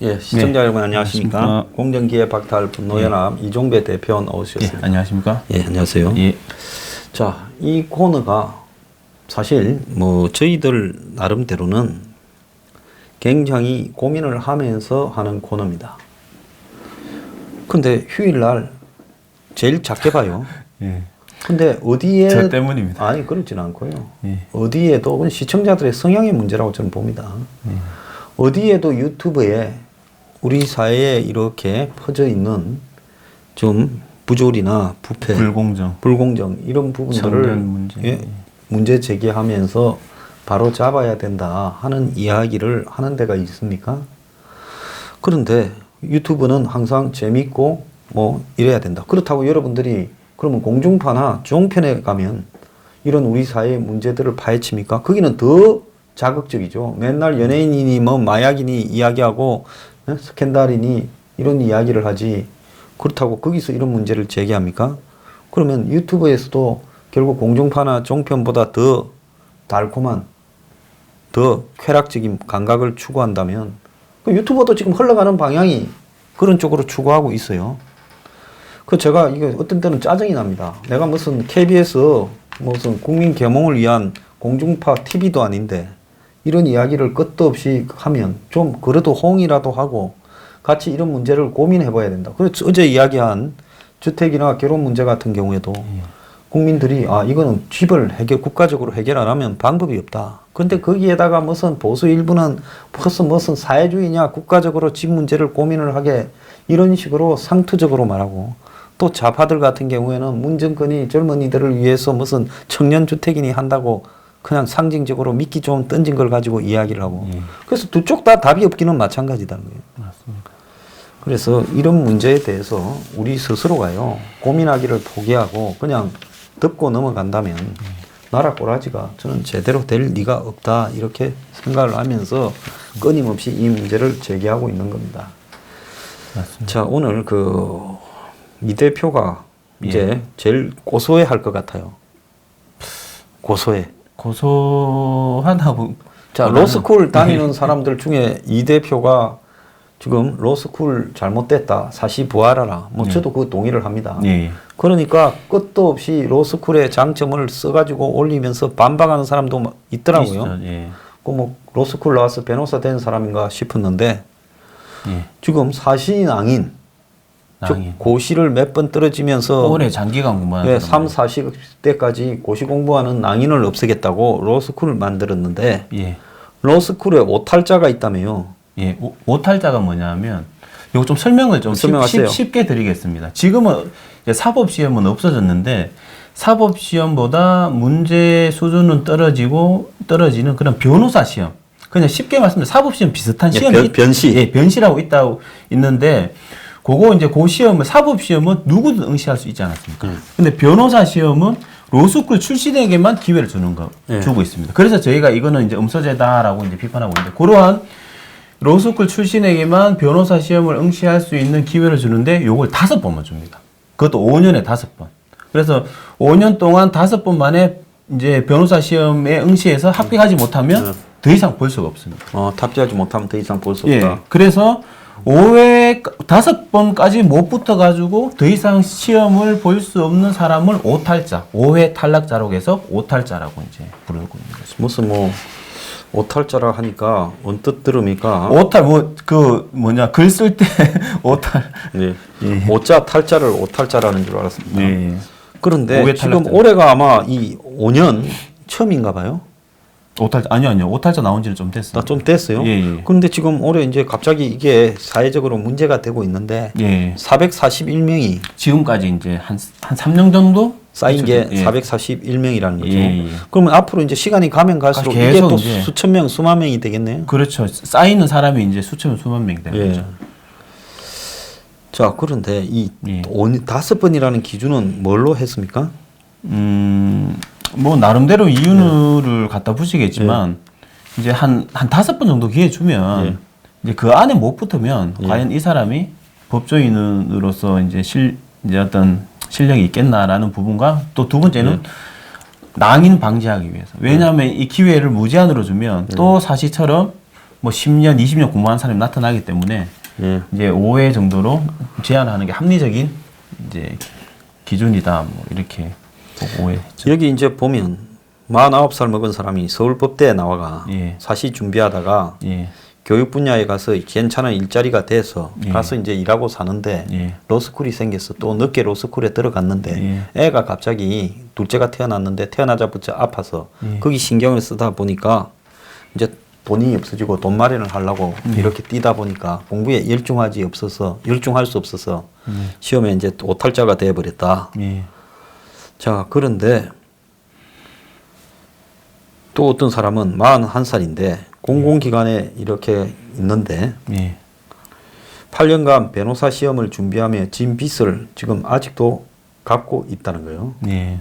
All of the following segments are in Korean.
예, 시청자 네. 여러분 안녕하십니까? 공정기회 박탈 분노연합 이종배 대표 나오셨습니다. 예, 안녕하십니까? 예, 안녕하세요. 예. 자, 이 코너가 사실 뭐 저희들 나름대로는 굉장히 고민을 하면서 하는 코너입니다. 근데 휴일날 제일 작게 봐요. 예. 근데 어디에 저 때문입니다. 아니 그렇지는 않고요. 예. 어디에도 시청자들의 성향의 문제라고 저는 봅니다. 어디에도 유튜브에 우리 사회에 이렇게 퍼져 있는 좀 부조리나 부패, 불공정 이런 부분들을 문제 제기하면서 바로 잡아야 된다 하는 이야기를 하는 데가 있습니까? 그런데 유튜브는 항상 재밌고 뭐 이래야 된다. 그렇다고 여러분들이 그러면 공중파나 종편에 가면 이런 우리 사회의 문제들을 파헤칩니까? 거기는 더 자극적이죠. 맨날 연예인이니 뭐 마약이니 이야기하고 스캔들이니 이런 이야기를 하지. 그렇다고 거기서 이런 문제를 제기합니까? 그러면 유튜브에서도 결국 공중파나 종편보다 더 달콤한, 더 쾌락적인 감각을 추구한다면 그 유튜버도 지금 흘러가는 방향이 그런 쪽으로 추구하고 있어요. 그 제가 이게 어떤 때는 짜증이 납니다. 내가 무슨 KBS 무슨 국민 계몽을 위한 공중파 TV도 아닌데 이런 이야기를 끝도 없이 하면 좀 그래도 호응이라도 하고 같이 이런 문제를 고민해 봐야 된다. 그래서 어제 이야기한 주택이나 결혼 문제 같은 경우에도 국민들이 아 이거는 집을 국가적으로 해결 안 하면 방법이 없다. 근데 거기에다가 무슨 보수 일부는 무슨 사회주의냐 국가적으로 집 문제를 고민을 하게 이런 식으로 상투적으로 말하고 또 좌파들 같은 경우에는 문정권이 젊은이들을 위해서 무슨 청년주택이니 한다고 그냥 상징적으로 미끼 좀 던진 걸 가지고 이야기를 하고 그래서 두 쪽 다 답이 없기는 마찬가지다는 거예요. 맞습니다. 그래서 이런 문제에 대해서 우리 스스로가요 고민하기를 포기하고 그냥 덮고 넘어간다면 나라 꼬라지가 저는 제대로 될 리가 없다 이렇게 생각을 하면서 끊임없이 이 문제를 제기하고 있는 겁니다. 맞습니다. 자, 오늘 이 대표가 이제 제일 고소해 할 것 같아요. 고소한다고. 자, 로스쿨 다니는 사람들 중에 이 대표가 지금 로스쿨 잘못됐다. 사시 부활하라. 뭐 저도 그 동의를 합니다. 그러니까 끝도 없이 로스쿨의 장점을 써가지고 올리면서 반박하는 사람도 있더라고요. 뭐 로스쿨 나와서 변호사 된 사람인가 싶었는데 지금 사시낭인 즉 고시를 몇 번 떨어지면서 오래 장기간 공부하는 3, 40대까지 고시 공부하는 낭인을 없애겠다고 로스쿨을 만들었는데 로스쿨에 오탈자가 있다며요. 오탈자가 뭐냐면 이거 좀 설명을 좀 쉽게 드리겠습니다. 지금은 이제 사법시험은 없어졌는데 사법시험보다 문제 수준은 떨어지는 그런 변호사 시험. 그냥 쉽게 말씀드리면 사법시험 비슷한 시험이 변시라고 있는데 그거 이제 그 시험은 사법시험은 누구든 응시할 수 있지 않았습니까? 근데 변호사 시험은 로스쿨 출신에게만 기회를 주고 있습니다. 그래서 저희가 이거는 이제 음서제다라고 이제 비판하고 있는데 그러한 로스쿨 출신에게만 변호사 시험을 응시할 수 있는 기회를 주는데 요걸 5번만 줍니다. 그것도 5년에 5번. 그래서 5년 동안 5번 만에 이제 변호사 시험에 응시해서 합격하지 못하면 더 이상 볼 수가 없습니다. 탑재하지 못하면 더 이상 볼 수 없다. 그래서 5번까지 못 붙어가지고 더 이상 시험을 볼 수 없는 사람을 오탈자, 5회 탈락자로 해서 오탈자라고 이제 부르고 있는 거죠. 무슨 오탈자라 하니까 언뜻 들으니까 글 쓸 때 오탈. 오자 탈자를 오탈자라는 줄 알았습니다. 그런데 지금 탈락자. 올해가 아마 이 5년 처음인가 봐요. 아니요. 오탈자 나온 지는 좀 됐어요. 좀 됐어요? 그런데 지금 올해 이제 갑자기 이게 사회적으로 문제가 되고 있는데 441명이 지금까지 이제 한 3년 정도 쌓인 게 441명이라는 거죠. 그러면 앞으로 이제 시간이 가면 갈수록 이게 또 수천 명, 수만 명이 되겠네요. 그렇죠. 쌓이는 사람이 이제 수천, 수만 명이 되는 거죠. 자, 그런데 이 5번이라는 기준은 뭘로 했습니까? 뭐 나름대로 이유를 갖다 붙이겠지만 이제 한 5번 정도 기회 주면 이제 그 안에 못 붙으면 과연 이 사람이 법조인으로서 이제 어떤 실력이 있겠나라는 부분과 또 두 번째는 낭인 방지하기 위해서. 왜냐하면 이 기회를 무제한으로 주면 또 사시처럼 뭐 10년, 20년 공부한 사람이 나타나기 때문에 예. 이제 5회 정도로 제한하는 게 합리적인 이제 기준이다. 뭐 이렇게 5회. 여기 이제 보면 49살 먹은 사람이 서울법대에 나와가 예. 사시 준비하다가 예. 교육 분야에 가서 괜찮은 일자리가 돼서 예. 가서 이제 일하고 사는데 예. 로스쿨이 생겨서 또 늦게 로스쿨에 들어갔는데 예. 애가 갑자기 둘째가 태어났는데 태어나자부터 아파서 예. 거기 신경을 쓰다 보니까 이제 돈이 없어지고 돈 마련을 하려고 이렇게 뛰다 보니까 공부에 열중할 수 없어서 시험에 이제 또 오탈자가 되어버렸다. 예. 자, 그런데 또 어떤 사람은 41살인데 공공기관에 이렇게 있는데 예. 8년간 변호사 시험을 준비하며 진 빚을 지금 아직도 갖고 있다는 거예요. 예.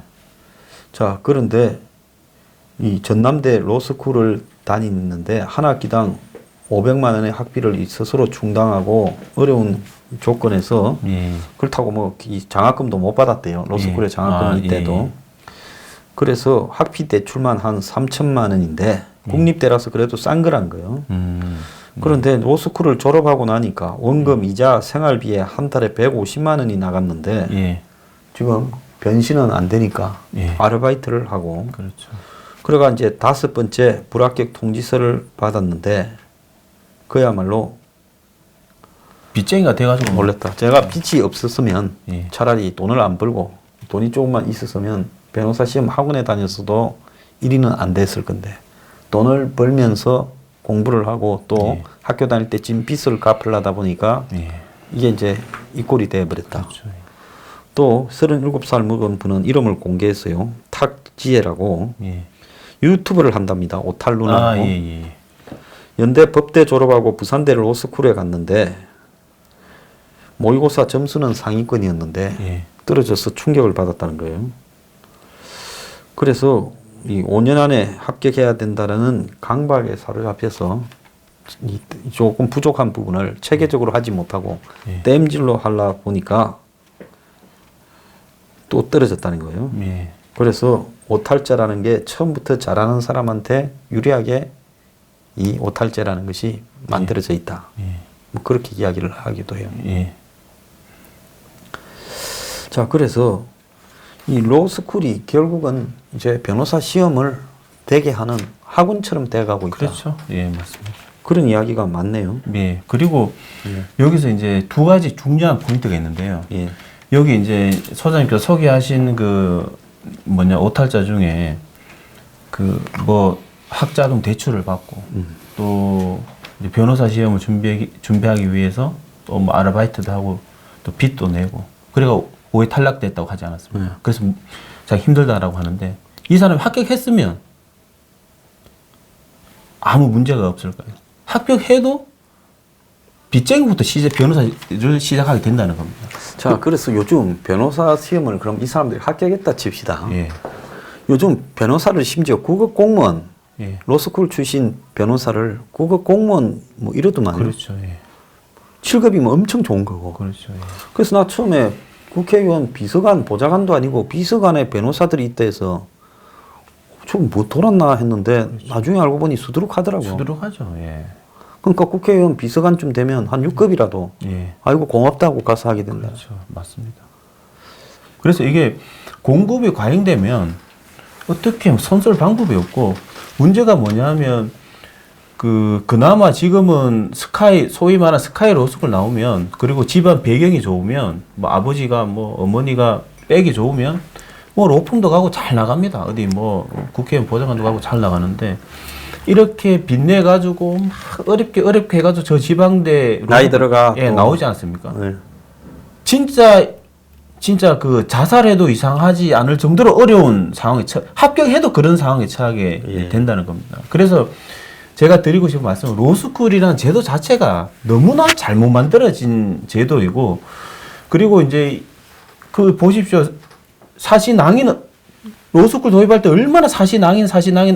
자, 그런데 이 전남대 로스쿨을 다니는데 한 학기당 500만 원의 학비를 스스로 충당하고 어려운 조건에서 예. 그렇다고 뭐 이 장학금도 못 받았대요. 로스쿨의 예. 장학금일 때도. 그래서 학비 대출만 한 3천만 원인데 국립대라서 그래도 싼 거란 거예요. 그런데 로스쿨을 졸업하고 나니까 원금, 이자, 생활비에 한 달에 150만 원이 나갔는데 예. 지금 변신은 안 되니까 예. 아르바이트를 하고 그렇죠. 그래가 이제 5번째 불합격 통지서를 받았는데 그야말로 빚쟁이가 돼가지고 몰랐다. 제가 빚이 없었으면 예. 차라리 돈을 안 벌고 돈이 조금만 있었으면 변호사 시험 학원에 다녔어도 1위는 안 됐을 건데 돈을 벌면서 공부를 하고 또 예. 학교 다닐 때 진 빚을 갚으려다 보니까 예. 이게 이제 이 꼴이 되어버렸다. 그렇죠. 또 37살 먹은 분은 이름을 공개했어요. 탁지혜라고 예. 유튜브를 한답니다. 오탈 누나라고. 아, 예, 예. 연대 법대 졸업하고 부산대 로스쿨에 갔는데 모의고사 점수는 상위권이었는데 예. 떨어져서 충격을 받았다는 거예요. 그래서 이 5년 안에 합격해야 된다는 강박에 사로잡혀서 이 조금 부족한 부분을 체계적으로 하지 못하고 예. 땜질로 하려 보니까 또 떨어졌다는 거예요. 예. 그래서 오탈자라는 게 처음부터 잘하는 사람한테 유리하게 이 오탈자라는 것이 만들어져 있다. 예. 뭐 그렇게 이야기를 하기도 해요. 예. 자, 그래서 이 로스쿨이 결국은 이제 변호사 시험을 되게 하는 학원처럼 돼가고 있다. 그렇죠. 예, 맞습니다. 그런 이야기가 많네요. 예. 그리고 여기서 이제 두 가지 중요한 포인트가 있는데요. 예. 여기 이제 소장님께서 소개하신 그 오탈자 중에 그 뭐 학자금 대출을 받고 또 이제 변호사 시험을 준비하기 위해서 또 뭐 아르바이트도 하고 또 빚도 내고 그래가 5회 탈락됐다고 하지 않았습니까? 그래서 자기 힘들다라고 하는데 이 사람이 합격했으면 아무 문제가 없을 거예요. 합격해도 빚쟁이부터 변호사를 시작하게 된다는 겁니다. 자, 그래서 요즘 변호사 시험을 그럼 이 사람들이 합격했다 칩시다. 예. 요즘 변호사를 심지어 국어 공무원, 예. 로스쿨 출신 변호사를 국어 공무원 뭐 이러더만 그렇죠. 예. 7급이면 엄청 좋은 거고. 그렇죠. 예. 그래서 나 처음에 국회의원 비서관, 보좌관도 아니고 비서관에 변호사들이 있다 해서 좀 뭐 돌았나 했는데 나중에 알고 보니 수두룩하더라고. 수두룩하죠. 예. 그러니까 국회의원 비서관쯤 되면 한 6급이라도 예. 아이고 고맙다고 가서 하게 된다. 그렇죠. 맞습니다. 그래서 이게 공급이 과잉되면 어떻게 선설 방법이 없고 문제가 뭐냐면 그나마 지금은 소위 말하는 스카이 로스쿨 나오면 그리고 집안 배경이 좋으면 뭐 아버지가 뭐 어머니가 백이 좋으면 뭐 로펌도 가고 잘 나갑니다. 어디 뭐 국회의원 보좌관도 가고 잘 나가는데 이렇게 빚내 가지고 막 어렵게 해가지고 저 지방대 나이 들어가 예, 나오지 않습니까? 네. 진짜 그 자살해도 이상하지 않을 정도로 어려운 상황에 합격해도 그런 상황에 처하게 된다는 겁니다. 그래서 제가 드리고 싶은 말씀은 로스쿨이라는 제도 자체가 너무나 잘못 만들어진 제도이고 그리고 이제 그 보십시오. 사시낭인 로스쿨 도입할 때 얼마나 사시낭인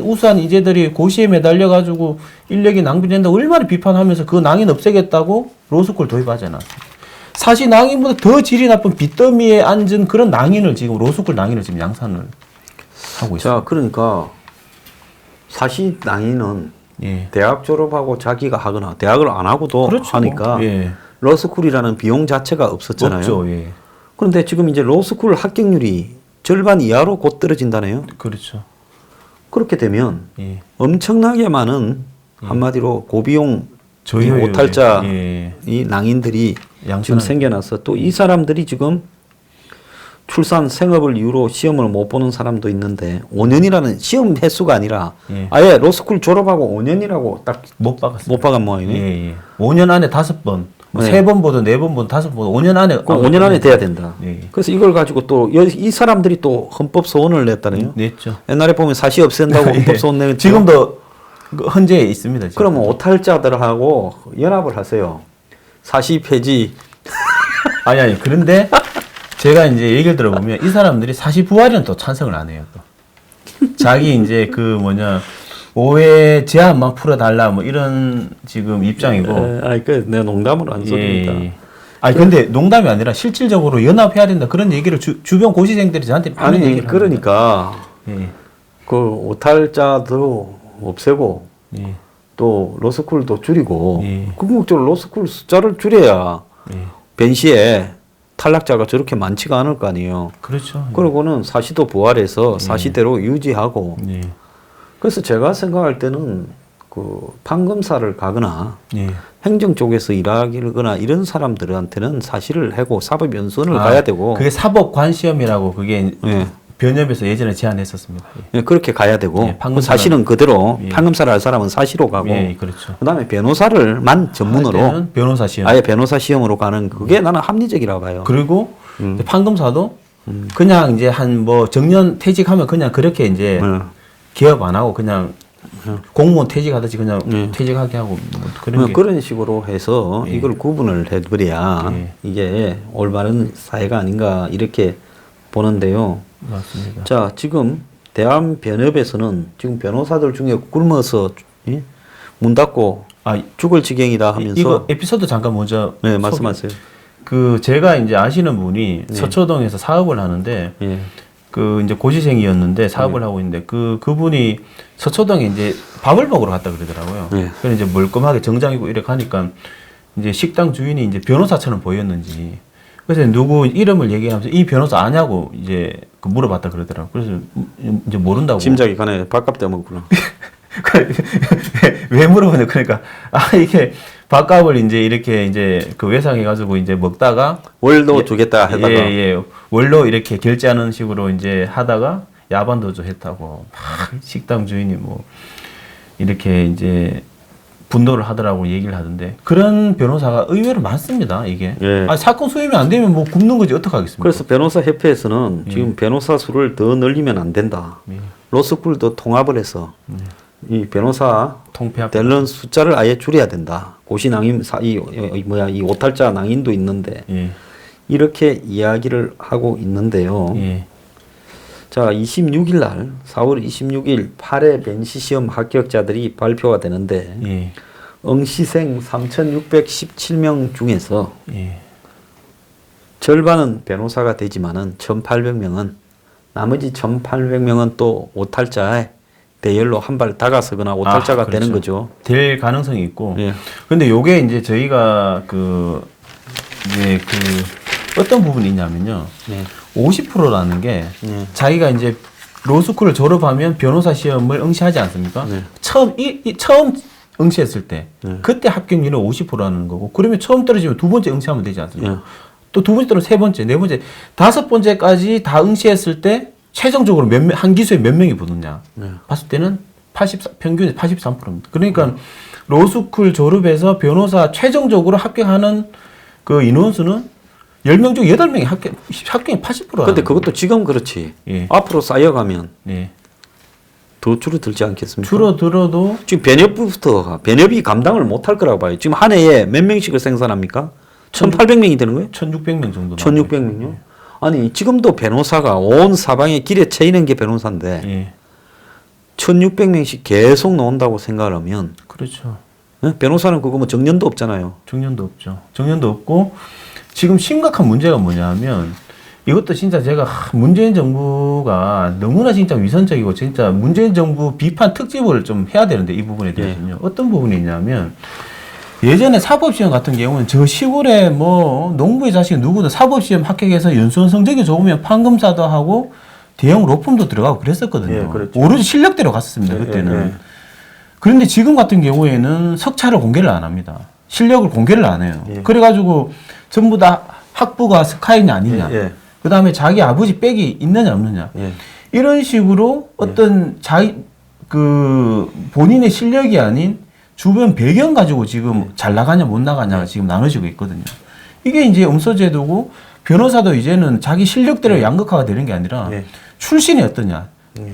우수한 인재들이 고시에 매달려가지고 인력이 낭비된다 얼마나 비판하면서 그 낭인 없애겠다고 로스쿨 도입하지 않았습니까? 사시낭인보다 더 질이 나쁜 빚더미에 앉은 그런 낭인을 지금 로스쿨 낭인을 지금 양산을 하고 있습니다. 자, 그러니까 사시낭인은 예. 대학 졸업하고 자기가 하거나 대학을 안 하고도 그렇죠. 하니까 예. 로스쿨이라는 비용 자체가 없었잖아요. 없죠. 예. 그런데 지금 이제 로스쿨 합격률이 절반 이하로 곧 떨어진다네요. 그렇죠. 그렇게 되면 예. 엄청나게 많은 한마디로 고비용 저효율, 오탈자 예. 이 낭인들이 지금 양산을- 생겨나서 또 이 사람들이 지금 출산 생업을 이유로 시험을 못 보는 사람도 있는데 5년이라는 시험 횟수가 아니라 예. 아예 로스쿨 졸업하고 5년이라고 딱 못 박았어요. 못 박은 모양이네. 예, 예. 5년 안에 5번, 뭐 네. 3번 보든 4번 보든 5번 보든 5년 안에 그럼 5년 안에 돼야 된다. 예. 그래서 이걸 가지고 또 이 사람들이 또 헌법 소원을 냈다네요. 냈죠. 옛날에 보면 사시 없앤다고 헌법 소원 내는 지금도 그 헌재에 있습니다. 지금. 그러면 오탈자들하고 연합을 하세요. 사시 폐지. 아니 그런데 제가 이제 얘기를 들어보면 이 사람들이 사시 부활에는 또 찬성을 안 해요. 또 자기 이제 그 뭐냐 오해 제한만 풀어달라 뭐 이런 지금 입장이고. 아니 내 농담으로 한 소리입니다. 예. 아니 근데 농담이 아니라 실질적으로 연합해야 된다 그런 얘기를 주변 고시생들이 저한테 많은 아니 얘기를 그러니까 합니다. 그 오탈자도 없애고 예. 또 로스쿨도 줄이고 예. 궁극적으로 로스쿨 숫자를 줄여야 예. 벤시에 탈락자가 저렇게 많지가 않을 거 아니에요. 그렇죠. 그러고는 사시도 부활해서 사시대로 유지하고 예. 그래서 제가 생각할 때는 그 판검사를 가거나 예. 행정 쪽에서 일하거나 이런 사람들한테는 사실을 하고 사법연수원을 가야 되고 그게 사법관시험이라고 그게 예. 변협에서 예전에 제안했었습니다. 예, 그렇게 가야 되고 예, 그 사실은 그대로 예. 판검사를 할 사람은 사시로 가고 예, 그렇죠. 그다음에 변호사를만 전문으로 할 때는 변호사 시험. 아예 변호사 시험으로 가는 그게 나는 합리적이라고 봐요. 그리고 이제 판검사도 그냥 이제 한 뭐 정년 퇴직하면 그냥 그렇게 이제 개업 안 하고 그냥 공무원 퇴직하듯이 그냥 퇴직하게 하고 뭐 그런 게 그런 식으로 해서 예. 이걸 구분을 해드려야 예. 이게 올바른 사회가 아닌가 이렇게 보는데요. 맞습니다. 자, 지금 대한변협에서는 지금 변호사들 중에 굶어서 예? 문 닫고 아, 죽을 지경이다 하면서 이거 에피소드 잠깐 먼저 네, 말씀하세요. 그 제가 이제 아시는 분이 서초동에서 사업을 하는데 예. 그 이제 고시생이었는데 사업을 하고 있는데 그분이 서초동에 이제 밥을 먹으러 갔다 그러더라고요. 네. 그래서 이제 멀끔하게 정장이고 이렇게 가니까 이제 식당 주인이 이제 변호사처럼 보였는지 그래서 누구 이름을 얘기하면서 이 변호사 아냐고 이제 그 물어봤다 그러더라고요. 그래서 이제 모른다고. 짐작이 가네. 밥값 때문구나. 왜 물어보냐 그러니까 이게 밥값을 이제 이렇게 이제 그 외상해가지고 이제 먹다가 월도 주겠다 하다가 예. 월로 이렇게 결제하는 식으로 이제 하다가 야반도주 했다고 막 식당 주인이 뭐 이렇게 이제 분노를 하더라고 얘기를 하던데 그런 변호사가 의외로 많습니다 이게. 예. 사건 수임이 안 되면 뭐 굽는 거지 어떡하겠습니까? 그래서 변호사 협회에서는 지금 변호사 수를 더 늘리면 안 된다. 로스쿨도 통합을 해서 이 변호사 통폐합. 되는 숫자를 아예 줄여야 된다. 고시낭인 이 오탈자 낭인도 있는데 예. 이렇게 이야기를 하고 있는데요. 예. 자, 26일 날 4월 26일 8회 벤시 시험 합격자들이 발표가 되는데 예. 응시생 3,617명 중에서 예. 절반은 변호사가 되지만은 1,800명은 나머지 1,800명은 또 오탈자의 대열로 한 발 다가서거나 오탈자가 그렇죠. 되는 거죠. 될 가능성이 있고. 예. 근데 요게 이제 저희가 이제 어떤 부분이 있냐면요. 네. 50%라는 게 네. 자기가 이제 로스쿨을 졸업하면 변호사 시험을 응시하지 않습니까? 네. 처음 응시했을 때 네. 그때 합격률은 50%라는 거고 그러면 처음 떨어지면 두 번째 응시하면 되지 않습니까? 네. 또 두 번째 떨어지면 세 번째, 네 번째, 다섯 번째까지 다 응시했을 때 최종적으로 한 기수에 몇 명이 붙느냐 네. 봤을 때는 평균이 83%입니다. 그러니까 로스쿨 졸업해서 변호사 최종적으로 합격하는 그 인원수는 10명 중 8명이 합격이 80%. 근데 그것도 지금 그렇지. 예. 앞으로 쌓여가면 예. 더 줄어들지 않겠습니까? 줄어들어도 지금 변협이 감당을 못할 거라고 봐요. 지금 한 해에 몇 명씩을 생산합니까? 1,800명이 되는 거예요? 1,600명 정도. 1,600명요? 아니 지금도 변호사가 온 사방에 길에 채이는 게 변호사인데 예. 1,600명씩 계속 나온다고 생각하면 그렇죠. 변호사는 그거 뭐 정년도 없잖아요. 정년도 없죠. 정년도 없고 지금 심각한 문제가 뭐냐면 이것도 진짜 제가 문재인 정부가 너무나 진짜 위선적이고 진짜 문재인 정부 비판 특집을 좀 해야 되는데 이 부분에 대해서는요. 어떤 부분이 있냐면 예전에 사법시험 같은 경우는 저 시골에 뭐 농부의 자식 누구도 사법시험 합격해서 연수원 성적이 좋으면 판검사도 하고 대형 로펌도 들어가고 그랬었거든요. 예, 그렇죠. 오로지 실력대로 갔었습니다. 그때는. 그런데 지금 같은 경우에는 석차를 공개를 안 합니다. 실력을 공개를 안 해요. 예. 그래가지고 전부 다 학부가 스카이냐 아니냐. 예. 그 다음에 자기 아버지 백이 있느냐 없느냐. 예. 이런 식으로 어떤 본인의 실력이 아닌 주변 배경 가지고 지금 잘 나가냐 못 나가냐가 지금 나눠지고 있거든요. 이게 이제 음서제도고 변호사도 이제는 자기 실력대로 양극화가 되는 게 아니라 예. 출신이 어떠냐. 예.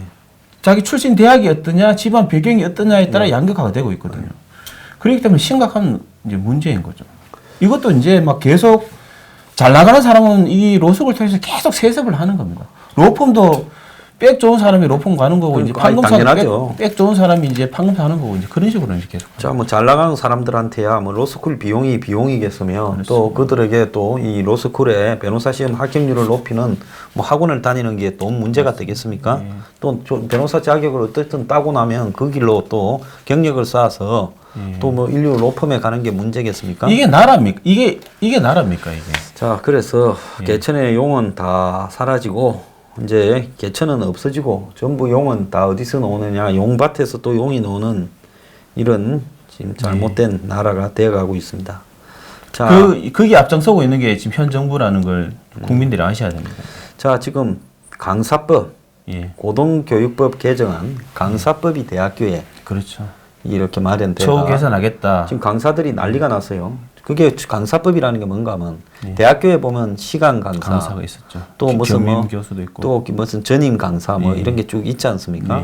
자기 출신 대학이 어떠냐, 집안 배경이 어떠냐에 따라 양극화가 되고 있거든요. 그렇기 때문에 심각한 이제 문제인 거죠. 이것도 이제 막 계속 잘 나가는 사람은 이 로스쿨을 통해서 계속 세습을 하는 겁니다. 로펌도 백 좋은 사람이 로펌 가는 거고, 이제 판검사도 백 좋은 사람이 이제 판검사 하는 거고, 이제 그런 식으로 이제 계속. 자, 뭐 잘 나가는 사람들한테야 뭐 로스쿨 비용이겠으며 그렇습니다. 또 그들에게 또 이 로스쿨에 변호사 시험 합격률을 높이는 뭐 학원을 다니는 게 또 문제가 되겠습니까? 네. 또 변호사 자격을 어쨌든 따고 나면 그 길로 또 경력을 쌓아서 또 뭐 인류 로펌에 가는 게 문제겠습니까? 이게 나라입니까? 이게 나라입니까, 이게? 자, 그래서 개천의 용은 다 사라지고 이제 개천은 없어지고 전부 용은 다 어디서 나오느냐, 용밭에서 또 용이 나오는 이런 지금 잘못된 나라가 되어가고 있습니다. 자, 그게 앞장서고 있는 게 지금 현 정부라는 걸 국민들이 아셔야 됩니다. 자, 지금 강사법, 예, 고등교육법 개정안 강사법이 대학교에 그렇죠. 이렇게 마련돼가 처우 개선하겠다. 지금 강사들이 난리가 났어요. 그게 강사법이라는 게 뭔가 하면 대학교에 보면 시간 강사가 있었죠. 또 무슨 뭐 교수도 있고 또 무슨 전임 강사 뭐 이런 게 쭉 있지 않습니까?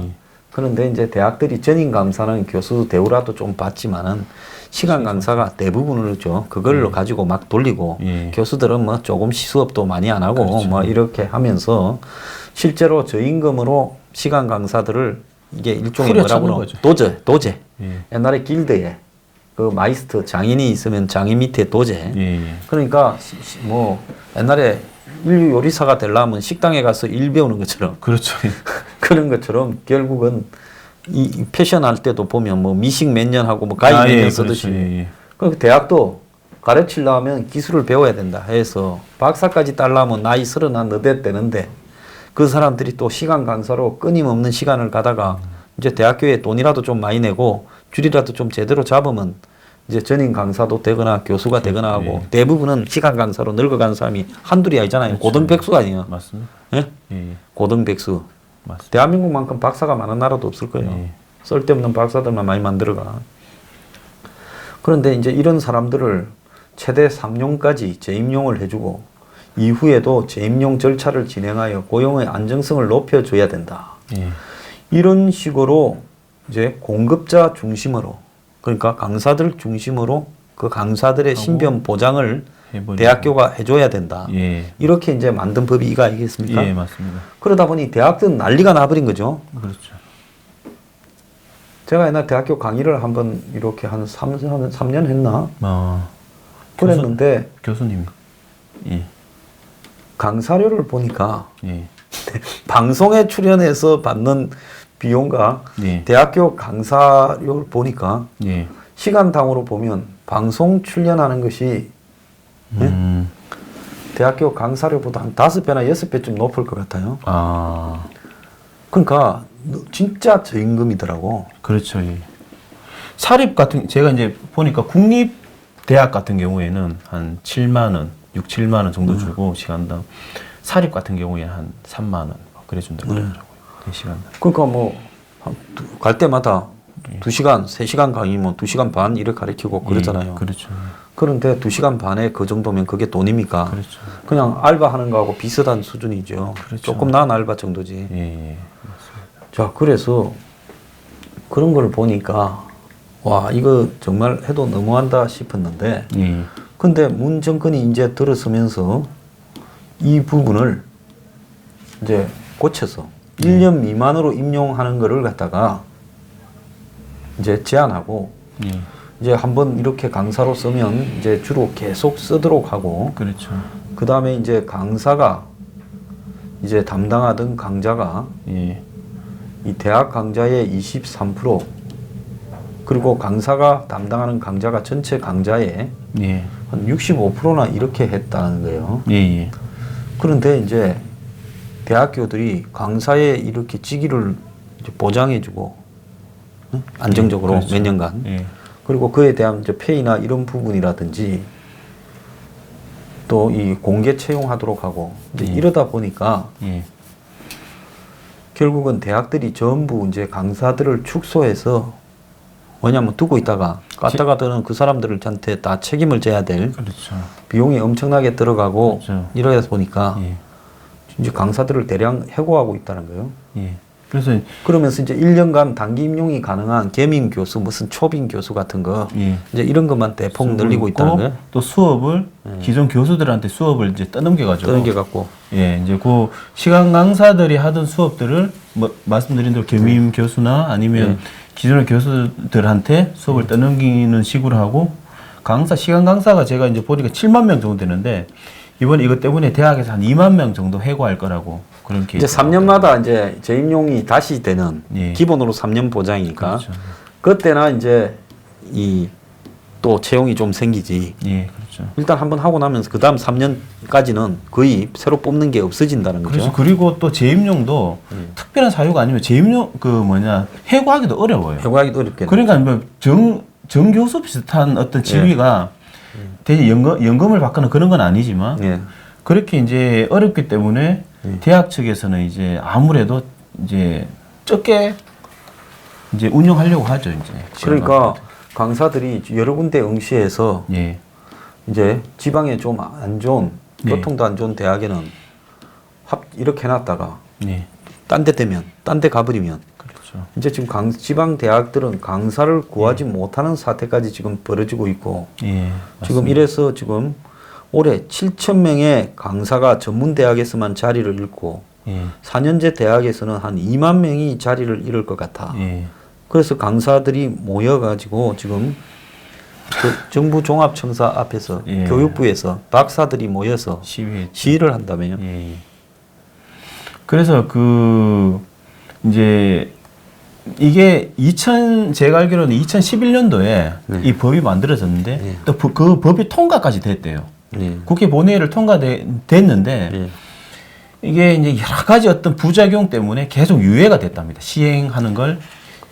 그런데 이제 대학들이 전임 강사는 교수 대우라도 좀 받지만은 시간 강사가 대부분을 죠. 그걸로 가지고 막 돌리고 교수들은 뭐 조금 수업도 많이 안 하고 그렇죠. 뭐 이렇게 하면서 실제로 저임금으로 시간 강사들을 이게 일종의 뭐라고 도제. 옛날에 길드에 그 마이스터 장인이 있으면 장인 밑에 도제. 그러니까 뭐 옛날에 인류 요리사가 되려면 식당에 가서 일 배우는 것처럼. 그렇죠. 그런 것처럼 결국은 이 패션 할 때도 보면 뭐 미식 몇 년 하고 뭐 가위 몇 년 쓰듯이. 그렇죠. 그 대학도 가르치려면 기술을 배워야 된다 해서 박사까지 따려면 나이 34 되는데 그 사람들이 또 시간 강사로 끊임없는 시간을 가다가 이제 대학교에 돈이라도 좀 많이 내고 줄이라도 좀 제대로 잡으면 이제 전임 강사도 되거나 교수가 되거나 하고 대부분은 시간 강사로 늙어간 사람이 한둘이 아니잖아요. 그렇죠. 고등백수가 아니에요. 맞습니다. 예? 고등백수. 맞습니다. 대한민국만큼 박사가 많은 나라도 없을 거예요. 쓸데없는 박사들만 많이 만들어가. 그런데 이제 이런 사람들을 최대 3년까지 재임용을 해주고 이후에도 재임용 절차를 진행하여 고용의 안정성을 높여줘야 된다. 이런 식으로 이제 공급자 중심으로 그러니까 강사들 중심으로 그 강사들의 신변 보장을 대학교가 해줘야 된다. 이렇게 이제 만든 법이 이거 아니겠습니까? 예, 맞습니다. 그러다 보니 대학들은 난리가 나버린 거죠. 그렇죠. 제가 옛날 대학교 강의를 한번 이렇게 한 3년 했나? 그랬는데 교수님. 강사료를 보니까 방송에 출연해서 받는 비용과 대학교 강사료를 보니까 시간당으로 보면 방송 출연하는 것이 대학교 강사료보다 한 5배나 6배쯤 높을 것 같아요. 그러니까 진짜 저임금이더라고. 그렇죠. 사립 같은 제가 이제 보니까 국립 대학 같은 경우에는 한 7만 원, 6, 7만 원 정도 주고 시간당 사립 같은 경우에 한 3만 원 그래 준다고 그러더라고요. 시간당. 그러니까 뭐 갈 때마다 2시간, 3시간 강의면 2시간 반 이렇게 가르치고 그러잖아요. 그렇죠. 그런데 2시간 반에 그 정도면 그게 돈입니까? 그렇죠. 그냥 알바하는 거하고 비슷한 수준이죠. 그렇죠. 조금 나은 알바 정도지. 맞습니다. 자, 그래서 그런 걸 보니까 와, 이거 정말 해도 너무한다 싶었는데 근데 문 정권이 이제 들어서면서 이 부분을 이제 고쳐서 1년 미만으로 임용하는 거를 갖다가 이제 제한하고 이제 한번 이렇게 강사로 쓰면 이제 주로 계속 쓰도록 하고 그렇죠. 그 다음에 이제 강사가 이제 담당하던 강좌가 예. 이 대학 강좌의 23% 그리고 강사가 담당하는 강좌가 전체 강좌의 예. 한 65%나 이렇게 했다는 거예요. 예. 예. 그런데 이제 대학교들이 강사의 이렇게 직위를 이제 보장해주고 응? 안정적으로 그렇죠. 몇 년간 예. 그리고 그에 대한 이제 페이나 이런 부분이라든지 또 이 공개 채용하도록 하고 이제 이러다 보니까 예. 결국은 대학들이 전부 이제 강사들을 축소해서 뭐냐면 두고 있다가 갔다가 드는 그 사람들한테 다 책임을 져야 될 그렇죠. 비용이 엄청나게 들어가고 그렇죠. 이러다 보니까 예. 이제 강사들을 대량 해고하고 있다는 거예요. 예. 그래서 그러면서 이제 1년간 단기 임용이 가능한 겸임 교수, 무슨 초빙 교수 같은 거 예. 이제 이런 것만 대폭 늘리고 있다는 거예요. 또 수업을 기존 교수들한테 수업을 이제 떠넘겨가지고 떠넘겨 갖고 예, 이제 그 시간 강사들이 하던 수업들을 뭐 말씀드린 대로 겸임 교수나 아니면 기존의 교수들한테 수업을 떠넘기는 식으로 하고 시간 강사가 제가 이제 보니까 7만 명 정도 되는데 이번에 이것 때문에 대학에서 한 2만 명 정도 해고할 거라고 그런 이제 3년마다 이제 재임용이 다시 되는 예. 기본으로 3년 보장이니까 그렇죠. 그때나 이제 이 또 채용이 좀 생기지. 예, 그렇죠. 일단 한번 하고 나면서 그 다음 3년까지는 거의 새로 뽑는 게 없어진다는 거죠. 그래서 그리고 또 재임용도 특별한 사유가 아니면 재임용 해고하기도 어려워요. 해고하기도 어렵겠네. 그러니까 뭐 정교수 비슷한 어떤 지위가 대신 연금을 받거나 그런 건 아니지만 예. 그렇게 이제 어렵기 때문에 대학 측에서는 이제 아무래도 이제 적게 이제 운영하려고 하죠, 이제. 그러니까 강사들이 여러 군데 응시해서 예. 이제 지방에 좀 안 좋은 네. 교통도 안 좋은 대학에는 이렇게 해놨다가 예. 딴 데 되면 딴 데 가버리면 그렇죠. 이제 지금 지방 대학들은 강사를 구하지 못하는 사태까지 지금 벌어지고 있고 예. 지금 맞습니다. 이래서 지금 올해 7천 명의 강사가 전문 대학에서만 자리를 잃고 예. 4년제 대학에서는 한 2만 명이 자리를 잃을 것 같아. 예. 그래서 강사들이 모여가지고 지금 그 정부 종합청사 앞에서 예. 교육부에서 박사들이 모여서 시위를 한다며요. 예. 그래서 이제 이게 제가 알기로는 2011년도에 이 법이 만들어졌는데 또 그 법이 통과까지 됐대요. 국회 본회의를 통과됐는데 이게 이제 여러 가지 어떤 부작용 때문에 계속 유예가 됐답니다. 시행하는 걸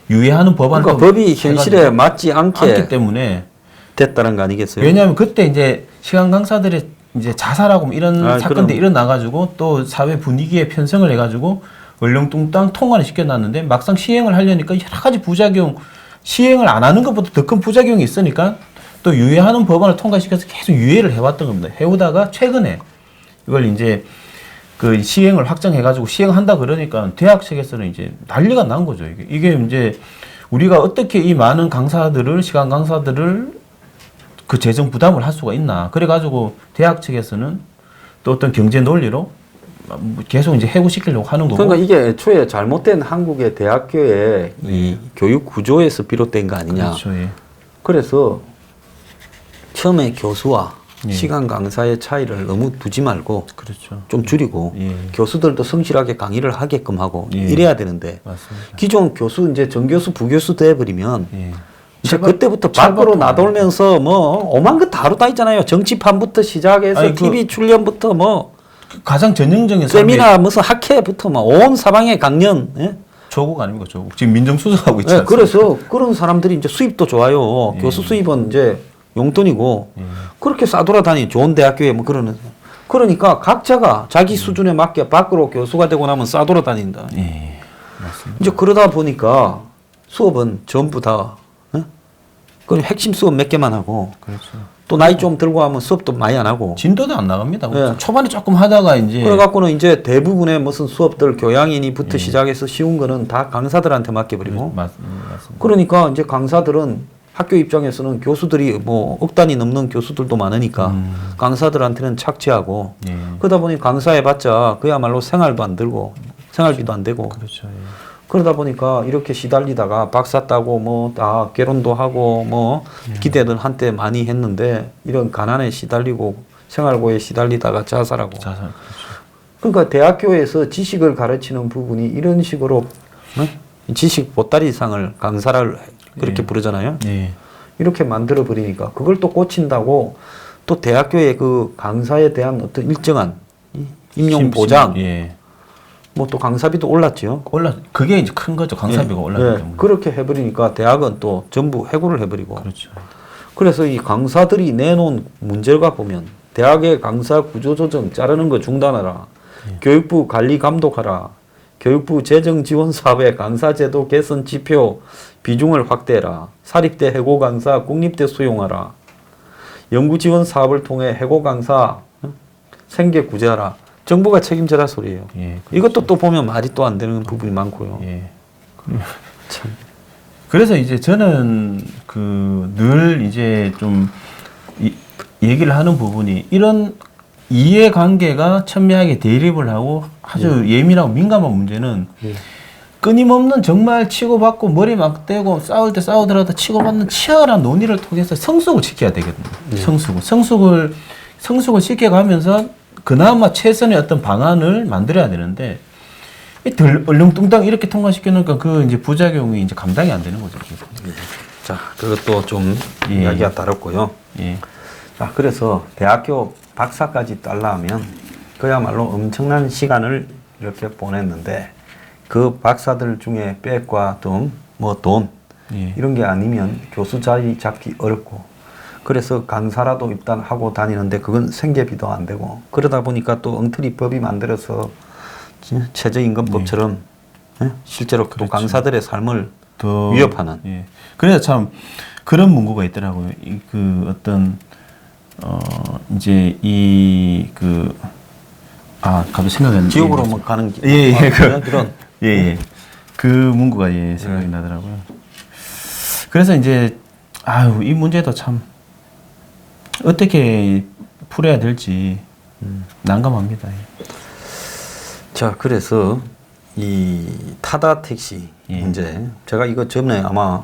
유예하는 법안을 그러니까 법이 현실에 맞지 않기 때문에 됐다는 거 아니겠어요? 왜냐하면 그때 이제 시간 강사들이 이제 자살하고 이런 사건들이 일어나가지고 또 사회 분위기에 편성을 해가지고 얼렁뚱땅 통과를 시켜놨는데 막상 시행을 하려니까 여러 가지 부작용, 시행을 안 하는 것보다 더 큰 부작용이 있으니까 또 유예하는 법안을 통과시켜서 계속 유예를 해왔던 겁니다. 해오다가 최근에 이걸 이제 그 시행을 확정해가지고 시행한다 그러니까 대학 측에서는 이제 난리가 난 거죠. 이게 이제 우리가 어떻게 이 많은 시간 강사들을 그 재정 부담을 할 수가 있나. 그래가지고 대학 측에서는 또 어떤 경제 논리로 계속 이제 해고시키려고 하는 거고. 그러니까 이게 애초에 잘못된 한국의 대학교의 이 교육 구조에서 비롯된 거 아니냐. 그렇죠. 예. 그래서 처음에 교수와 시간 강사의 차이를 너무 두지 말고 그렇죠. 좀 줄이고 교수들도 성실하게 강의를 하게끔 하고 이래야 되는데 맞습니다. 기존 교수 이제 정교수 부교수 돼버리면 이제 철밥, 그때부터 밖으로 나돌면서 뭐 오만 거 다 하다 있잖아요. 정치판부터 시작해서 TV 출연부터 뭐 가장 전형적인 세미나 무슨 학회부터 뭐 온 사방에 강연. 예? 조국 아닙니까 조국 지금 민정수석하고 있지 않습니까? 그래서 그런 사람들이 이제 수입도 좋아요. 교수 수입은 이제 용돈이고 그렇게 싸돌아다니 좋은 대학교에 뭐 그러는. 그러니까 각자가 자기 수준에 맞게 밖으로 교수가 되고 나면 싸돌아다닌다. 맞습니다. 이제 그러다 보니까 수업은 전부 다 그 핵심 수업 몇 개만 하고 그렇죠. 또 나이 좀 들고 하면 수업도 많이 안 하고 진도도 안 나갑니다. 네. 초반에 조금 하다가 이제 그래갖고는 이제 대부분의 무슨 수업들 교양인이부터 시작해서 쉬운 거는 다 강사들한테 맡겨버리고 맞습니다. 그러니까 이제 강사들은 학교 입장에서는 교수들이 뭐 억 단위 넘는 교수들도 많으니까 강사들한테는 착취하고 그러다 보니 강사해봤자 그야말로 생활도 안 들고 생활비도 안 되고 그렇죠. 그러다 보니까 이렇게 시달리다가 박사 따고 뭐 다 결혼도 하고 뭐 기대는 한때 많이 했는데 이런 가난에 시달리고 생활고에 시달리다가 자살하고 그렇죠. 그러니까 대학교에서 지식을 가르치는 부분이 이런 식으로 지식 보따리상을 강사를 그렇게 예. 부르잖아요. 예. 이렇게 만들어 버리니까 그걸 또 꽂힌다고 또 대학교의 그 강사에 대한 어떤 일정한 임용 보장, 예. 뭐 또 강사비도 올랐죠. 그게 이제 큰 거죠. 강사비가 올랐기 때문에. 그렇게 해버리니까 대학은 또 전부 해고를 해버리고. 그렇죠. 그래서 이 강사들이 내놓은 문제가 보면 대학의 강사 구조조정 자르는 거 중단하라. 교육부 관리 감독하라. 교육부 재정 지원 사업의 강사제도 개선 지표 비중을 확대해라. 사립대 해고 강사 국립대 수용하라. 연구 지원 사업을 통해 해고 강사 생계 구제하라. 정부가 책임져라 소리예요. 예, 그렇죠. 이것도 또 보면 말이 또 안 되는 부분이 많고요. 예. 참. 그래서 이제 저는 늘 이제 좀 얘기를 하는 부분이 이런 이해관계가 첨예하게 대립을 하고 아주 예민하고 민감한 문제는 끊임없는 정말 치고받고 머리 막 대고 싸울 때 싸우더라도 치고받는 치열한 논의를 통해서 성숙을 시켜야 되거든요. 성숙을 시켜가면서 그나마 최선의 어떤 방안을 만들어야 되는데 얼렁뚱땅 이렇게 통과시켜놓으니까 그 이제 부작용이 이제 감당이 안 되는 거죠. 자, 그것도 좀 이야기가 다르고요. 예. 자, 그래서 대학교 박사까지 따려면 그야말로 엄청난 시간을 이렇게 보냈는데 그 박사들 중에 백과 등 뭐 돈 이런 게 아니면 교수 자리 잡기 어렵고 그래서 강사라도 일단 하고 다니는데 그건 생계비도 안 되고 그러다 보니까 또 엉터리 법이 만들어서 최저임금법처럼 실제로 또 강사들의 삶을 더 위협하는. 예. 그래서 참 그런 문구가 있더라고요. 그 어떤 이제 갑자기 생각이 안 나요. 지옥으로 뭐 가는 길. 그런 그 문구가 생각이 나더라고요. 그래서 이제 이 문제도 참 어떻게 풀어야 될지 난감합니다. 자, 그래서 이 타다 택시 문제, 제가 이거 전에 아마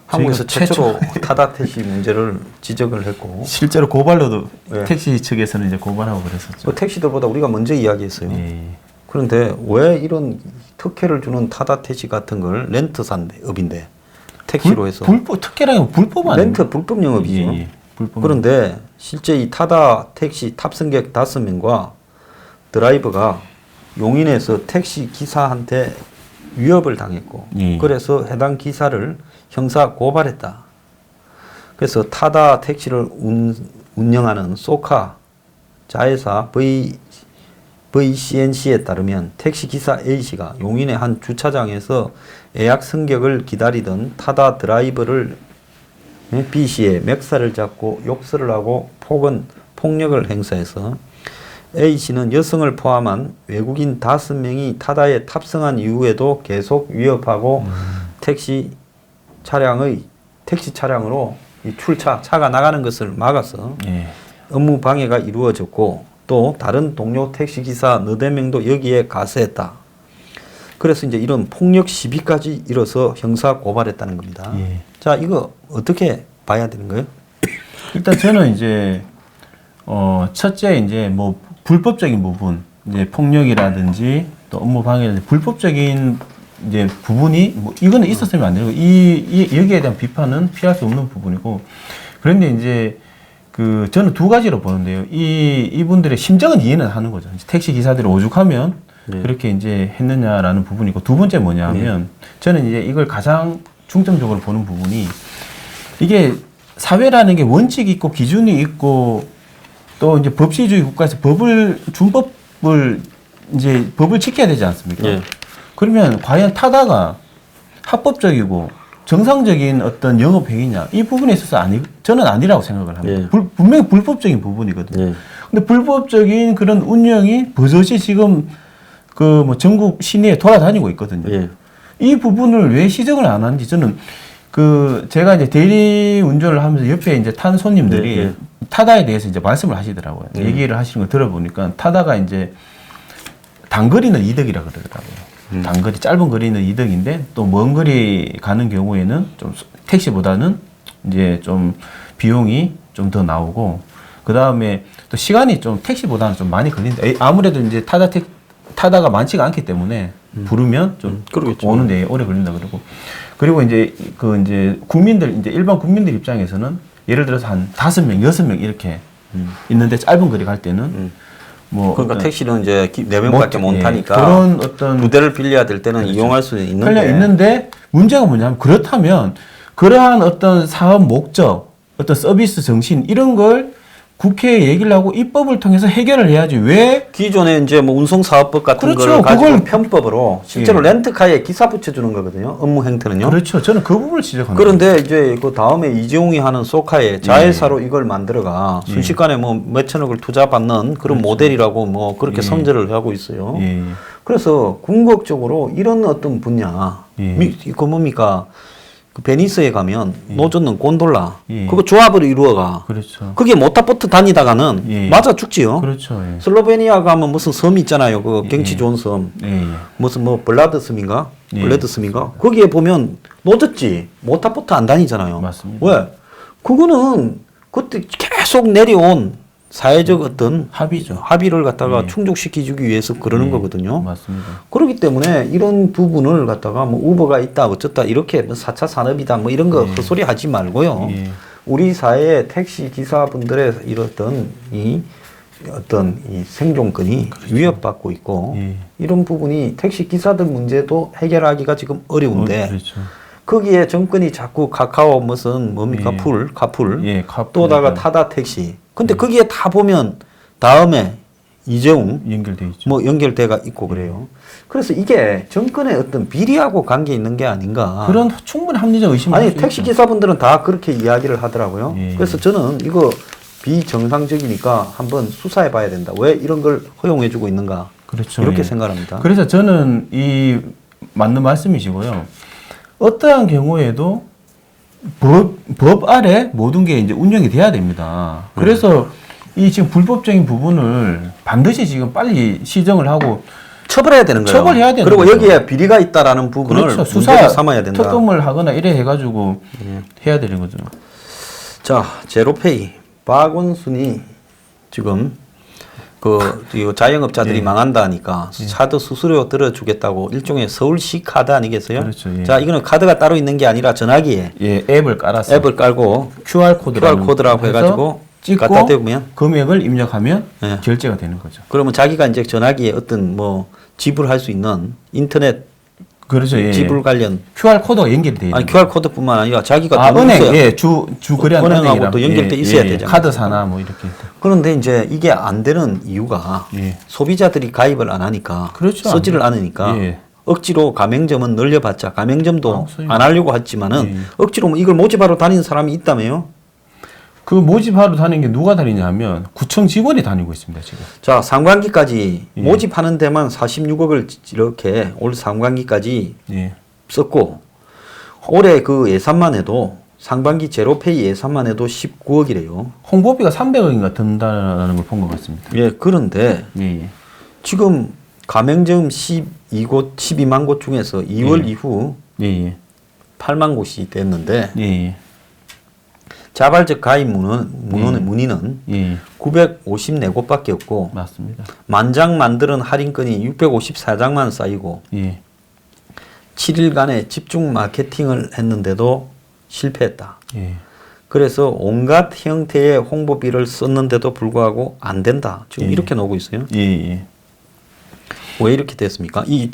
한국에서 최초로 타다 택시 문제를 지적을 했고 실제로 고발로도 택시 측에서는 이제 고발하고 그랬었죠. 그 택시들보다 우리가 먼저 이야기했어요. 그런데 왜 이런 특혜를 주는 타다 택시 같은 걸 렌트사업인데 택시로 해서 특혜라는 불법 아니에요? 렌트 불법 영업이죠. 그런데 실제 이 타다 택시 탑승객 5명과 드라이버가 용인에서 택시 기사한테 위협을 당했고 그래서 해당 기사를 형사 고발했다. 그래서 타다 택시를 운영하는 소카 자회사 VCNC에 따르면 택시기사 A씨가 용인의 한 주차장에서 예약 승객을 기다리던 타다 드라이버를 B씨의 맥살을 잡고 욕설을 하고 폭력을 행사해서 A씨는 여성을 포함한 외국인 5명이 타다에 탑승한 이후에도 계속 위협하고 택시 차량으로 이 차가 나가는 것을 막아서 업무 방해가 이루어졌고 또 다른 동료 택시기사 4명도 여기에 가세했다. 그래서 이제 이런 폭력 시비까지 이뤄서 형사 고발했다는 겁니다. 자, 이거 어떻게 봐야 되는 거예요? 일단 저는 이제 첫째 이제 뭐 불법적인 부분, 이제 폭력이라든지 또 업무 방해라든지 불법적인 이제 부분이 뭐 이거는 있었으면 안 되고 여기에 대한 비판은 피할 수 없는 부분이고 그런데 이제 저는 두 가지로 보는데요. 이분들의 심정은 이해는 하는 거죠. 택시 기사들이 오죽하면 그렇게 이제 했느냐라는 부분이고 두 번째 뭐냐면 저는 이제 이걸 가장 중점적으로 보는 부분이 이게 사회라는 게 원칙이 있고 기준이 있고 또 이제 법치주의 국가에서 준법을 지켜야 되지 않습니까? 그러면 과연 타다가 합법적이고 정상적인 어떤 영업 행위냐 이 부분에 있어서 저는 아니라고 생각을 합니다. 분명히 불법적인 부분이거든요. 근데 불법적인 그런 운영이 버젓이 지금 뭐 전국 시내에 돌아다니고 있거든요. 이 부분을 왜 시정을 안 하는지 저는 제가 이제 대리 운전을 하면서 옆에 이제 탄 손님들이 타다에 대해서 이제 말씀을 하시더라고요. 얘기를 하시는 걸 들어보니까 타다가 이제 단거리는 이득이라 그러더라고요. 단거리, 짧은 거리는 이득인데 또 먼 거리 가는 경우에는 좀 택시보다는 이제 좀 비용이 좀 더 나오고 그 다음에 또 시간이 좀 택시보다는 좀 많이 걸린다. 아무래도 이제 타다가 많지가 않기 때문에 부르면 좀 그러겠죠. 오는데 오래 걸린다 그러고. 그리고 이제 이제 국민들, 이제 일반 국민들 입장에서는 예를 들어서 한 5명, 6명 이렇게 있는데 짧은 거리 갈 때는 뭐 그러니까 어떤 택시는 이제 4명밖에 못 예, 타니까 그런 어떤 두 대를 빌려야 될 때는 그렇죠. 이용할 수 있는데 있는데 문제가 뭐냐면 그렇다면 그러한 어떤 사업 목적, 어떤 서비스 정신 이런 걸 국회에 얘기를 하고 입법을 통해서 해결을 해야지. 왜 기존에 이제 뭐 운송사업법 같은 그렇죠. 걸 가지고 그걸 편법으로 실제로 예. 렌트카에 기사 붙여주는 거거든요. 업무 행태는요. 그렇죠. 저는 그 부분을 지적합니다. 그런데 이제 그 다음에 이재용이 하는 소카에 자회사로 이걸 만들어가 순식간에 뭐 몇천억을 투자받는 그런 모델이라고 뭐 그렇게 선전을 하고 있어요. 예. 그래서 궁극적으로 이런 어떤 분야, 그 뭡니까? 그 베니스에 가면 노젓는 곤돌라, 그거 조합을 이루어가. 그렇죠. 그게 모타보트 다니다가는 맞아 죽지요. 그렇죠. 예. 슬로베니아 가면 무슨 섬이 있잖아요. 그 경치 좋은 섬. 예. 무슨 뭐 블라드섬인가? 예. 블레드섬인가? 거기에 보면 노졌지. 모타보트 안 다니잖아요. 맞습니다. 왜? 그거는 그때 계속 내려온 사회적 어떤 합의죠. 합의를 갖다가 충족시켜주기 위해서 그러는 거거든요. 맞습니다. 그렇기 때문에 이런 부분을 갖다가 뭐 우버가 있다 어쩌다 이렇게 뭐 4차 산업이다 뭐 이런 거 헛소리 하지 말고요. 우리 사회의 택시 기사분들의 이렇던 이 어떤 이 생존권이 위협받고 있고 이런 부분이 택시 기사들 문제도 해결하기가 지금 어려운데 그렇죠. 거기에 정권이 자꾸 카카오 무슨 뭡니까 카풀 예, 또다가 타다 택시 근데 거기에 다 보면 다음에 이재용 연결돼 있죠. 뭐 연결돼가 있고 그래요. 그래서 이게 정권의 어떤 비리하고 관계 있는 게 아닌가. 그런 충분히 합리적 의심을 아니 할수 택시 있죠. 기사분들은 다 그렇게 이야기를 하더라고요. 예. 그래서 저는 이거 비정상적이니까 한번 수사해 봐야 된다. 왜 이런 걸 허용해 주고 있는가. 그렇죠. 이렇게 예. 생각합니다. 그래서 저는 이 맞는 말씀이시고요. 어떠한 경우에도 법 아래 모든 게 이제 운영이 돼야 됩니다. 그래서 이 지금 불법적인 부분을 반드시 지금 빨리 시정을 하고 처벌해야 되는 거예요. 처벌해야 되는 그리고 거죠. 여기에 비리가 있다라는 부분을 그렇죠. 문제로 삼아야 된다. 특검을 하거나 이래 해가지고 해야 되는 거죠. 자, 제로페이 박원순이 지금 이 자영업자들이 망한다 하니까 카드 수수료 들어주겠다고 일종의 서울시 카드 아니겠어요? 그렇죠. 예. 자, 이거는 카드가 따로 있는 게 아니라 전화기에 예, 앱을 깔았어요. 앱을 깔고 QR 코드라고 해가지고 갖다 대면 금액을 입력하면 예. 결제가 되는 거죠. 그러면 자기가 이제 전화기에 어떤 뭐 지불할 수 있는 인터넷 그렇죠. 예. 지불 관련 QR 코드가 연결이 돼 있는 아니 QR 코드뿐만 아니라 자기가 은행 있어야 예, 주 거래한 은행하고 또 연결돼 있어야 되잖아요. 카드사나 뭐 이렇게. 그런데 이제 이게 안 되는 이유가 소비자들이 가입을 안 하니까 그렇죠. 쓰지를 않으니까 억지로 가맹점은 늘려봤자 가맹점도 안 하려고 했지만은 억지로 이걸 모집하러 다니는 사람이 있다며요. 그 모집하러 다니는 게 누가 다니냐 하면 구청 직원이 다니고 있습니다, 지금. 자, 상반기까지 모집하는 데만 46억을 이렇게 올 상반기까지 썼고 올해 그 예산만 해도 상반기 제로페이 예산만 해도 19억이래요. 홍보비가 300억인가 든다는 걸 본 것 같습니다. 예, 그런데 지금 가맹점 12만 곳 중에서 2월 이후 8만 곳이 됐는데 자발적 가입 문의는 954곳밖에 없고 맞습니다. 만장 만드는 할인권이 654장만 쌓이고 7일간의 집중 마케팅을 했는데도 실패했다. 그래서 온갖 형태의 홍보비를 썼는데도 불구하고 안 된다. 지금 이렇게 나오고 있어요. 왜 이렇게 됐습니까? 이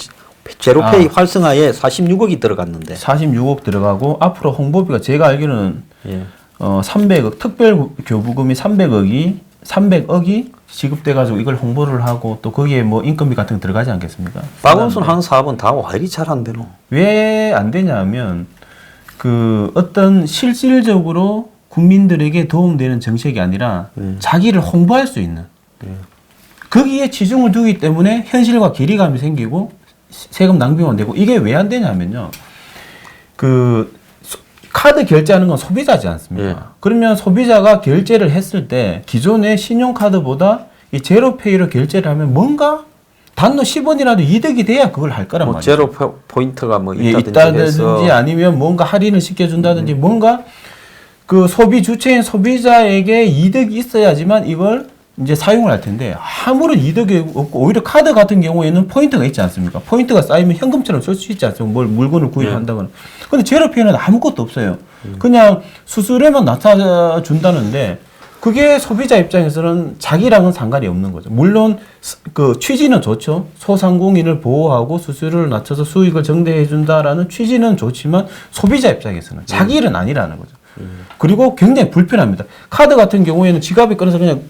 제로페이 활성화에 46억이 들어갔는데 46억 들어가고 앞으로 홍보비가 제가 알기로는 300억 특별 교부금이 300억이 지급돼 가지고 이걸 홍보를 하고 또 거기에 뭐 인건비 같은 거 들어가지 않겠습니까? 박원순 하는 사업은 다 왜 이리 잘 안 되노? 왜 안 되냐면 그 어떤 실질적으로 국민들에게 도움되는 정책이 아니라 자기를 홍보할 수 있는 거기에 치중을 두기 때문에 현실과 괴리감이 생기고 세금 낭비만 되고 이게 왜 안 되냐면요. 그 카드 결제하는 건 소비자지 않습니까? 그러면 소비자가 결제를 했을 때 기존의 신용카드보다 이 제로페이로 결제를 하면 뭔가 단노 10원이라도 이득이 돼야 그걸 할 거란 말이죠. 제로 포인트가 뭐 있다든지 아니면 뭔가 할인을 시켜준다든지 뭔가 그 소비 주체인 소비자에게 이득이 있어야지만 이걸 이제 사용을 할 텐데 아무런 이득이 없고 오히려 카드 같은 경우에는 포인트가 있지 않습니까? 포인트가 쌓이면 현금처럼 쓸 수 있지 않습니까? 뭘 물건을 구입한다거나. 근데 제로페이는 아무것도 없어요. 그냥 수수료만 낮춰준다는데 그게 소비자 입장에서는 자기랑은 상관이 없는 거죠. 물론 그 취지는 좋죠. 소상공인을 보호하고 수수료를 낮춰서 수익을 증대해 준다라는 취지는 좋지만 소비자 입장에서는 자기 일은 아니라는 거죠. 그리고 굉장히 불편합니다. 카드 같은 경우에는 지갑에 꺼내서 그냥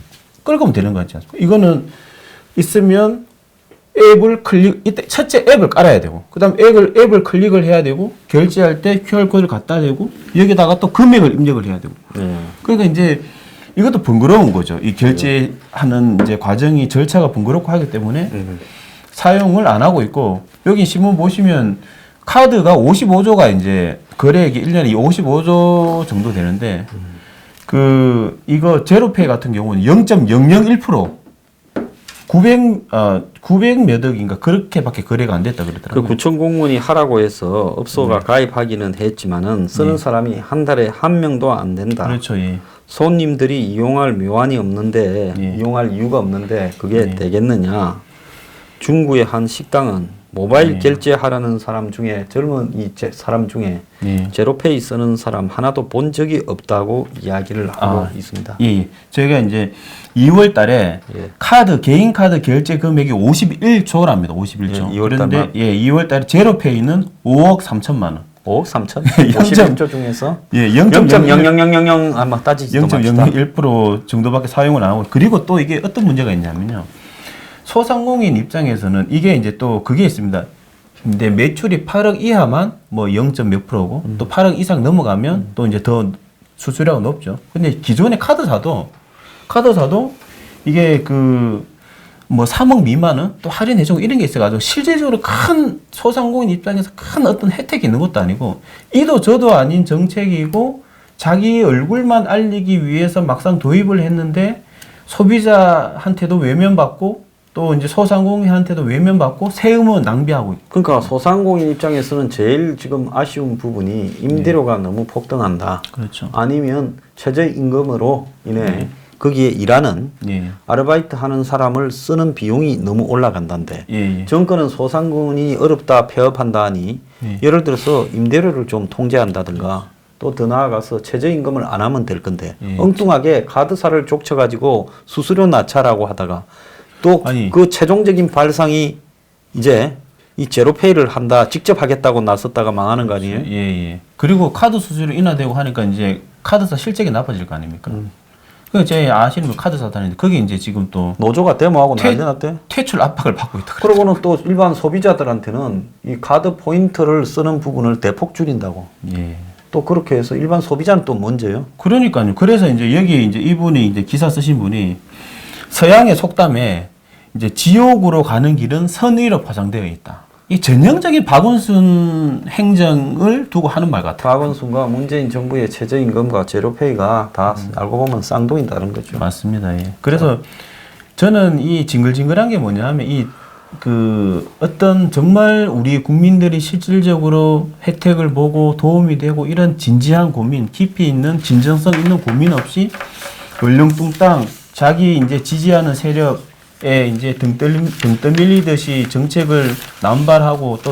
끌고면 되는 거 같지 않습니까? 이거는 있으면 앱을 이때 첫째 앱을 깔아야 되고, 그 다음 앱을 클릭을 해야 되고, 결제할 때 QR코드를 갖다 대고, 여기다가 또 금액을 입력을 해야 되고. 그러니까 이제 이것도 번거로운 거죠. 이 결제하는 이제 과정이 절차가 번거롭고 하기 때문에 사용을 안 하고 있고, 여기 신문 보시면 카드가 55조가 이제 거래액이 1년에 55조 정도 되는데, 이거 제로페이 같은 경우는 0.001% 900 몇 억인가 그렇게밖에 거래가 안 됐다 그러더라고요. 그 구청 공무원이 하라고 해서 업소가 가입하기는 했지만은 쓰는 사람이 한 달에 한 명도 안 된다. 그렇죠. 예. 손님들이 이용할 묘안이 없는데 이용할 이유가 없는데 그게 되겠느냐. 중구의 한 식당은 모바일 결제하라는 사람 중에 젊은 사람 중에 제로페이 쓰는 사람 하나도 본 적이 없다고 이야기를 하고 있습니다. 예. 저희가 이제 2월 달에 개인 카드 결제 금액이 51조랍니다. 51조. 2월 그런데 2월 달에 제로페이는 5억 3천만 원. 5억 3천? 51조 중에서 0.00000 아마 따지지도 맙시다. 0.01% 정도밖에 사용을 안 하고 그리고 또 이게 어떤 문제가 있냐면요. 소상공인 입장에서는 이게 이제 또 그게 있습니다. 근데 매출이 8억 이하만 뭐 0. 몇 프로고 또 8억 이상 넘어가면 또 이제 더 수수료가 높죠. 근데 기존의 카드사도 이게 뭐 3억 미만은 또 할인 해주고 이런 게 있어가지고 실질적으로 큰 소상공인 입장에서 큰 어떤 혜택이 있는 것도 아니고 이도 저도 아닌 정책이고 자기 얼굴만 알리기 위해서 막상 도입을 했는데 소비자한테도 외면받고 또 이제 소상공인한테도 외면받고 세금은 낭비하고 있고. 그러니까 소상공인 입장에서는 제일 지금 아쉬운 부분이 임대료가 너무 폭등한다. 그렇죠. 아니면 최저임금으로 인해 거기에 일하는 아르바이트 하는 사람을 쓰는 비용이 너무 올라간다는데 정권은 소상공인이 어렵다 폐업한다 하니 예를 들어서 임대료를 좀 통제한다든가 또 더 나아가서 최저임금을 안 하면 될 건데 엉뚱하게 카드사를 족쳐가지고 수수료 낮춰라고 하다가 또 그 최종적인 발상이 이제 이 제로페이를 한다 직접 하겠다고 나섰다가 망하는 거 아니에요? 그리고 카드 수수료 인하되고 하니까 이제 카드사 실적이 나빠질 거 아닙니까? 그 제 아시는 분 카드사 다니는데 그게 이제 지금 또 노조가 데모하고 난리 났대. 퇴출 압박을 받고 있다. 그러고는 또 일반 소비자들한테는 이 카드 포인트를 쓰는 부분을 대폭 줄인다고. 또 그렇게 해서 일반 소비자는 또 문제요. 그러니까요. 그래서 이제 여기 이제 이분이 이제 기사 쓰신 분이 서양의 속담에 이제 지옥으로 가는 길은 선의로 포장되어 있다. 이 전형적인 박원순 행정을 두고 하는 말 같아요. 박원순과 문재인 정부의 최저임금과 제로페이가 다 알고 보면 쌍둥이다는 거죠. 맞습니다. 그래서 저는 이 징글징글한 게 뭐냐 하면 어떤 정말 우리 국민들이 실질적으로 혜택을 보고 도움이 되고 이런 진지한 고민, 깊이 있는 진정성 있는 고민 없이 얼렁뚱땅 자기 이제 지지하는 세력에 이제 등 떠밀리듯이 정책을 남발하고 또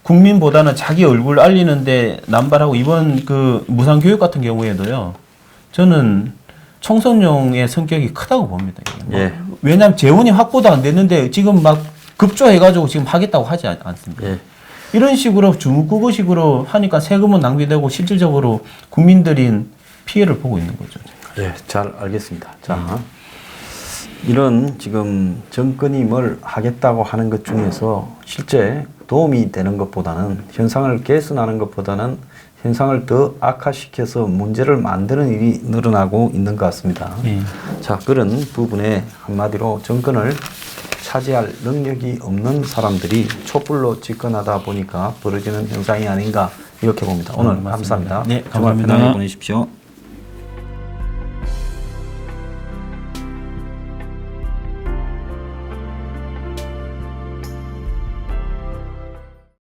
국민보다는 자기 얼굴 알리는데 남발하고 이번 무상교육 같은 경우에도요. 저는 청소년의 성격이 크다고 봅니다. 왜냐하면 재원이 확보도 안 됐는데 지금 막 급조해가지고 지금 하겠다고 하지 않습니다. 이런 식으로 주무구구식으로 하니까 세금은 낭비되고 실질적으로 국민들인 피해를 보고 있는 거죠. 잘 알겠습니다. 자, 이런 지금 정권이 뭘 하겠다고 하는 것 중에서 실제 도움이 되는 것보다는 현상을 개선하는 것보다는 현상을 더 악화시켜서 문제를 만드는 일이 늘어나고 있는 것 같습니다. 자, 그런 부분에 한마디로 정권을 차지할 능력이 없는 사람들이 촛불로 집권하다 보니까 벌어지는 현상이 아닌가 이렇게 봅니다. 오늘 감사합니다. 네, 정말 감사합니다. 편하게 보내십시오.